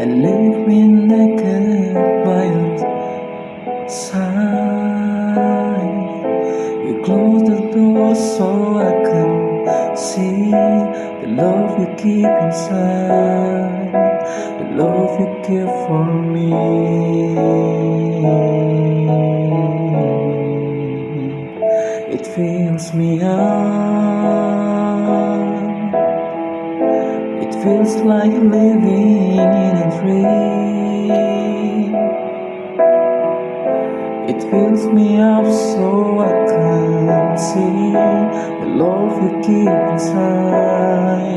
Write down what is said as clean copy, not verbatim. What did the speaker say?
and leave me naked by your side. You close the door so I can see the love you keep inside, the love you give for me. It fills me up. It feels like living in a dream. It fills me up so I can see the love you keep inside,